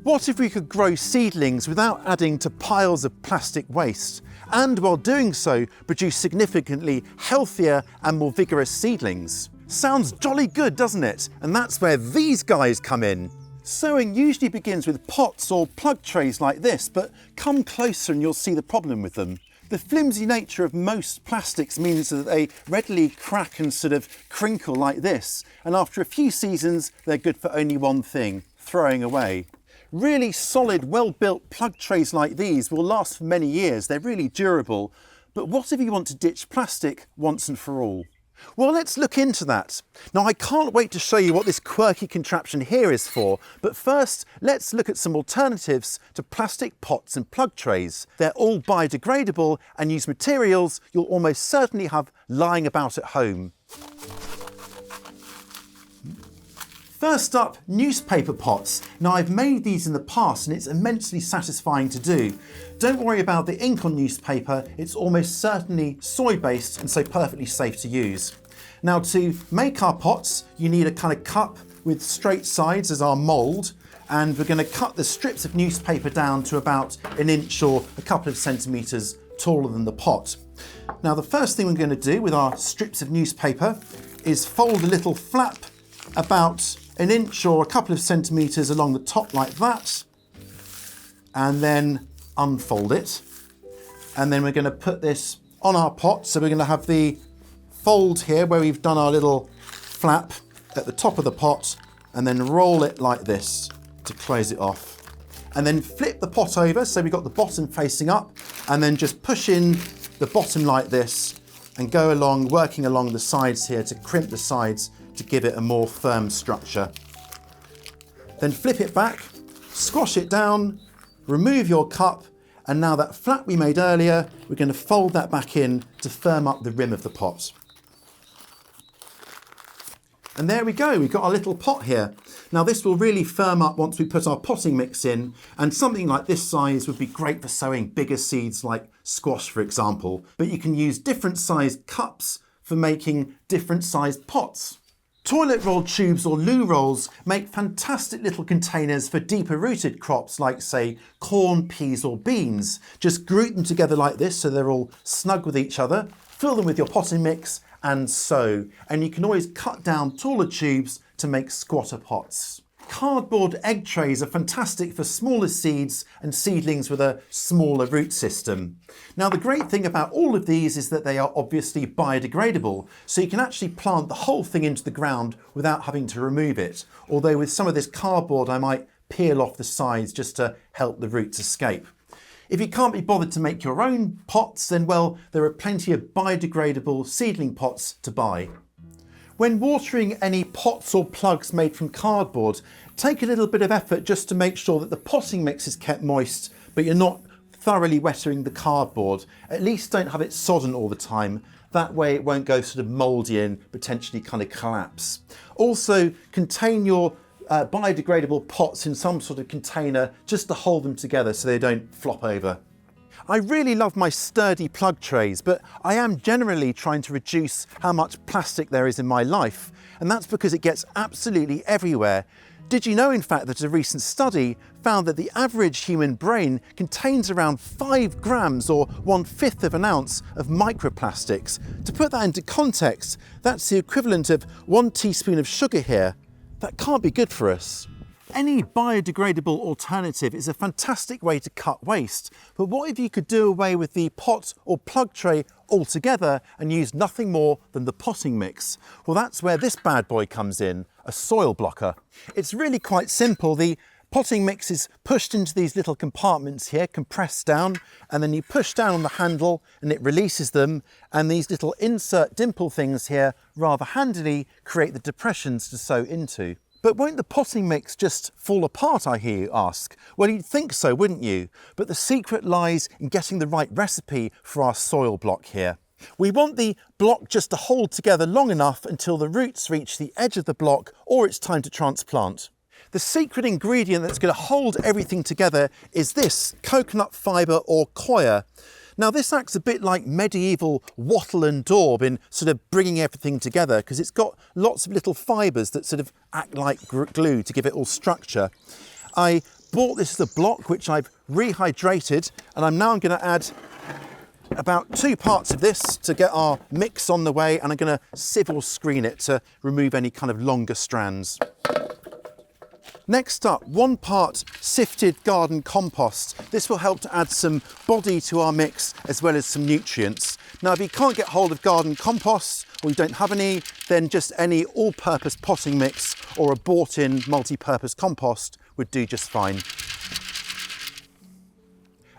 What if we could grow seedlings without adding to piles of plastic waste, and while doing so, produce significantly healthier and more vigorous seedlings? Sounds jolly good, doesn't it? And that's where these guys come in. Sowing usually begins with pots or plug trays like this, but come closer and you'll see the problem with them. The flimsy nature of most plastics means that they readily crack and sort of crinkle like this, and after a few seasons they're good for only one thing: throwing away. Really solid, well-built plug trays like these will last for many years. They're really durable. But what if you want to ditch plastic once and for all? Well, let's look into that. Now, I can't wait to show you what this quirky contraption here is for, but first, let's look at some alternatives to plastic pots and plug trays. They're all biodegradable and use materials you'll almost certainly have lying about at home. First up, newspaper pots. Now, I've made these in the past and it's immensely satisfying to do. Don't worry about the ink on newspaper, it's almost certainly soy-based and so perfectly safe to use. Now, to make our pots, you need a kind of cup with straight sides as our mould, and we're going to cut the strips of newspaper down to about 1 inch or a couple of centimetres taller than the pot. Now, the first thing we're going to do with our strips of newspaper is fold a little flap about 1 inch or a couple of centimetres along the top like that, and then unfold it. And then we're going to put this on our pot. So we're going to have the fold here where we've done our little flap at the top of the pot, and then roll it like this to close it off. And then flip the pot over so we've got the bottom facing up, and then just push in the bottom like this and go along, working along the sides here to crimp the sides to give it a more firm structure. Then flip it back, squash it down, remove your cup, and now that flap we made earlier, we're going to fold that back in to firm up the rim of the pot. And there we go, we've got our little pot here. Now this will really firm up once we put our potting mix in, and something like this size would be great for sowing bigger seeds like squash, for example. But you can use different sized cups for making different sized pots. Toilet roll tubes or loo rolls make fantastic little containers for deeper rooted crops like, say, corn, peas or beans. Just group them together like this so they're all snug with each other, fill them with your potting mix and sow. And you can always cut down taller tubes to make squatter pots. Cardboard egg trays are fantastic for smaller seeds and seedlings with a smaller root system. Now, the great thing about all of these is that they are obviously biodegradable, so you can actually plant the whole thing into the ground without having to remove it. Although with some of this cardboard, I might peel off the sides just to help the roots escape. If you can't be bothered to make your own pots, then well, there are plenty of biodegradable seedling pots to buy. When watering any pots or plugs made from cardboard, take a little bit of effort just to make sure that the potting mix is kept moist, but you're not thoroughly wetting the cardboard. At least don't have it sodden all the time. That way it won't go sort of mouldy and potentially kind of collapse. Also, contain your biodegradable pots in some sort of container just to hold them together so they don't flop over. I really love my sturdy plug trays, but I am generally trying to reduce how much plastic there is in my life, and that's because it gets absolutely everywhere. Did you know, in fact, that a recent study found that the average human brain contains around 5 grams or 1/5 of an ounce of microplastics? To put that into context, that's the equivalent of 1 teaspoon of sugar here. That can't be good for us. Any biodegradable alternative is a fantastic way to cut waste, but what if you could do away with the pot or plug tray altogether and use nothing more than the potting mix? Well, that's where this bad boy comes in, a soil blocker. It's really quite simple. The potting mix is pushed into these little compartments here, compressed down, and then you push down on the handle and it releases them, and these little insert dimple things here rather handily create the depressions to sow into. But won't the potting mix just fall apart, I hear you ask? Well, you'd think so, wouldn't you? But the secret lies in getting the right recipe for our soil block here. We want the block just to hold together long enough until the roots reach the edge of the block or it's time to transplant. The secret ingredient that's going to hold everything together is this coconut fibre or coir. Now, this acts a bit like medieval wattle and daub in sort of bringing everything together, because it's got lots of little fibres that sort of act like glue to give it all structure. I bought this as a block, which I've rehydrated, and I'm now going to add about 2 parts of this to get our mix on the way, and I'm going to sieve or screen it to remove any kind of longer strands. Next up, 1 part sifted garden compost. This will help to add some body to our mix as well as some nutrients. Now, if you can't get hold of garden compost or you don't have any, then just any all-purpose potting mix or a bought-in multi-purpose compost would do just fine.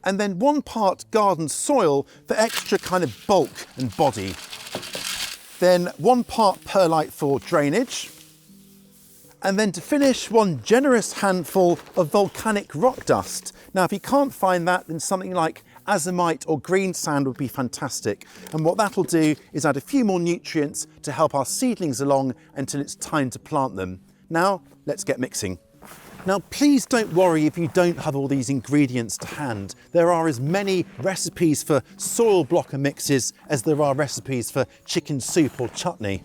And then 1 part garden soil for extra kind of bulk and body. Then 1 part perlite for drainage. And then to finish, 1 generous handful of volcanic rock dust. Now, if you can't find that, then something like azomite or green sand would be fantastic. And what that'll do is add a few more nutrients to help our seedlings along until it's time to plant them. Now, let's get mixing. Now, please don't worry if you don't have all these ingredients to hand. There are as many recipes for soil blocker mixes as there are recipes for chicken soup or chutney.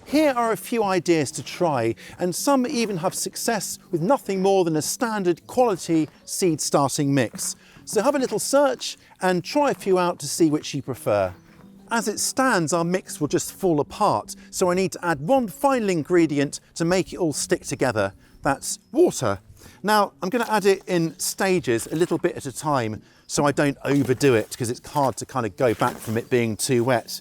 Here are a few ideas to try, and some even have success with nothing more than a standard quality seed starting mix. So have a little search and try a few out to see which you prefer. As it stands, our mix will just fall apart, so I need to add 1 final ingredient to make it all stick together. That's water. Now, I'm going to add it in stages, a little bit at a time, so I don't overdo it because it's hard to kind of go back from it being too wet.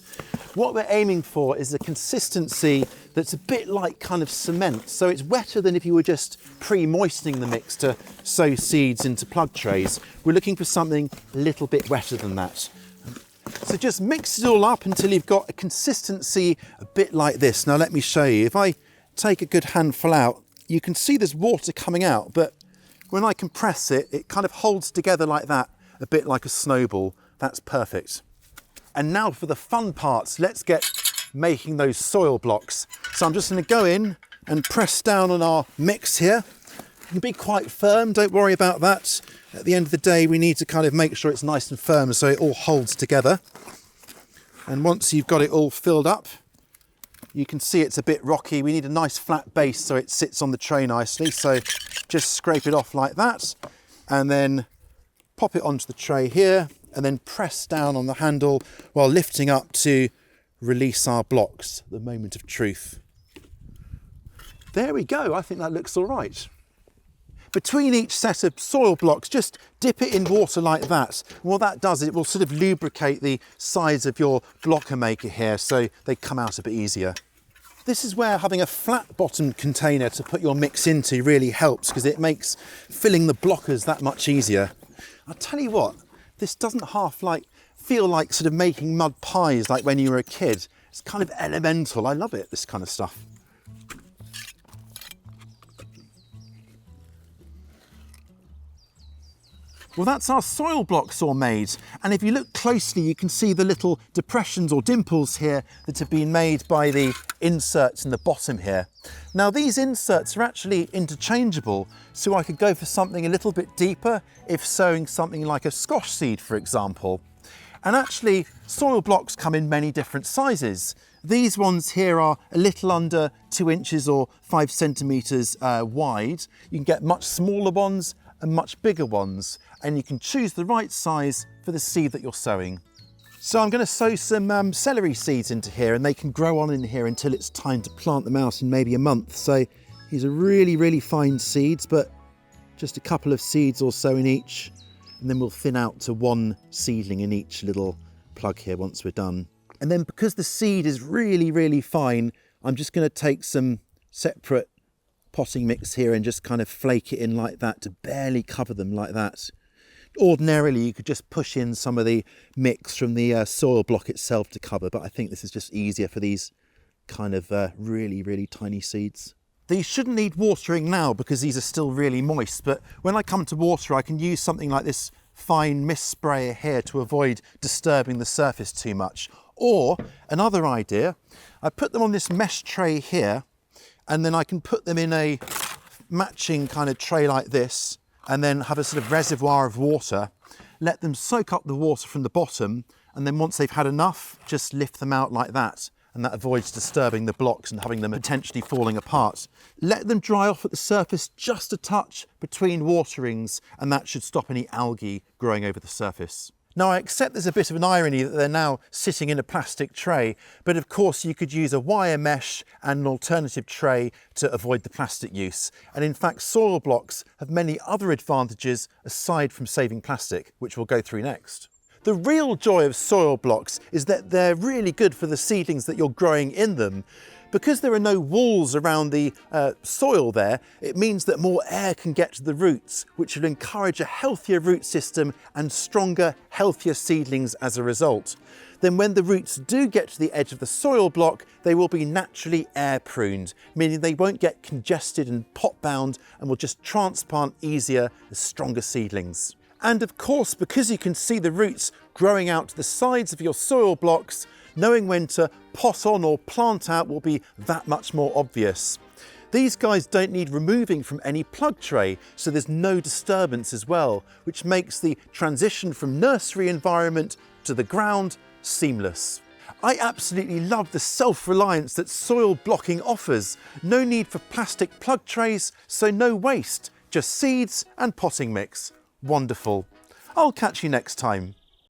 What we're aiming for is a consistency that's a bit like kind of cement, so it's wetter than if you were just pre-moistening the mix to sow seeds into plug trays. We're looking for something a little bit wetter than that. So just mix it all up until you've got a consistency a bit like this. Now let me show you. If I take a good handful out, you can see there's water coming out, but when I compress it, it kind of holds together like that, a bit like a snowball. That's perfect. And now for the fun parts, let's get making those soil blocks. So I'm just going to go in and press down on our mix here. It can be quite firm, don't worry about that. At the end of the day, we need to kind of make sure it's nice and firm so it all holds together. And once you've got it all filled up, you can see it's a bit rocky. We need a nice flat base so it sits on the tray nicely. So just scrape it off like that and then pop it onto the tray here and then press down on the handle while lifting up to release our blocks, the moment of truth. There we go. I think that looks all right. Between each set of soil blocks, just dip it in water like that. And what that does is it will sort of lubricate the sides of your blocker maker here so they come out a bit easier. This is where having a flat bottomed container to put your mix into really helps because it makes filling the blockers that much easier. I'll tell you what, this doesn't feel like sort of making mud pies like when you were a kid. It's kind of elemental. I love it, this kind of stuff. Well, that's our soil blocks all made. And if you look closely, you can see the little depressions or dimples here that have been made by the inserts in the bottom here. Now, these inserts are actually interchangeable, so I could go for something a little bit deeper if sowing something like a squash seed, for example. And actually, soil blocks come in many different sizes. These ones here are a little under 2 inches or 5 centimetres wide. You can get much smaller ones and much bigger ones, and you can choose the right size for the seed that you're sowing. So I'm going to sow some celery seeds into here, and they can grow on in here until it's time to plant them out in maybe a month. So these are really, really fine seeds, but just a couple of seeds or so in each, and then we'll thin out to 1 seedling in each little plug here once we're done. And then because the seed is really, really fine, I'm just going to take some separate potting mix here and just kind of flake it in like that to barely cover them like that. Ordinarily, you could just push in some of the mix from the soil block itself to cover, but I think this is just easier for these kind of really, really tiny seeds. These shouldn't need watering now because these are still really moist, but when I come to water, I can use something like this fine mist sprayer here to avoid disturbing the surface too much. Or another idea, I put them on this mesh tray here, and then I can put them in a matching kind of tray like this, and then have a sort of reservoir of water, let them soak up the water from the bottom, and then once they've had enough, just lift them out like that. and that avoids disturbing the blocks and having them potentially falling apart. Let them dry off at the surface just a touch between waterings, and that should stop any algae growing over the surface. Now, I accept there's a bit of an irony that they're now sitting in a plastic tray, but of course you could use a wire mesh and an alternative tray to avoid the plastic use. And in fact, soil blocks have many other advantages aside from saving plastic, which we'll go through next. The real joy of soil blocks is that they're really good for the seedlings that you're growing in them. Because there are no walls around the soil there, it means that more air can get to the roots, which will encourage a healthier root system and stronger, healthier seedlings as a result. Then when the roots do get to the edge of the soil block, they will be naturally air pruned, meaning they won't get congested and pot bound and will just transplant easier as stronger seedlings. And of course, because you can see the roots growing out to the sides of your soil blocks, knowing when to pot on or plant out will be that much more obvious. These guys don't need removing from any plug tray, so there's no disturbance as well, which makes the transition from nursery environment to the ground seamless. I absolutely love the self-reliance that soil blocking offers. No need for plastic plug trays, so no waste, just seeds and potting mix. Wonderful. I'll catch you next time.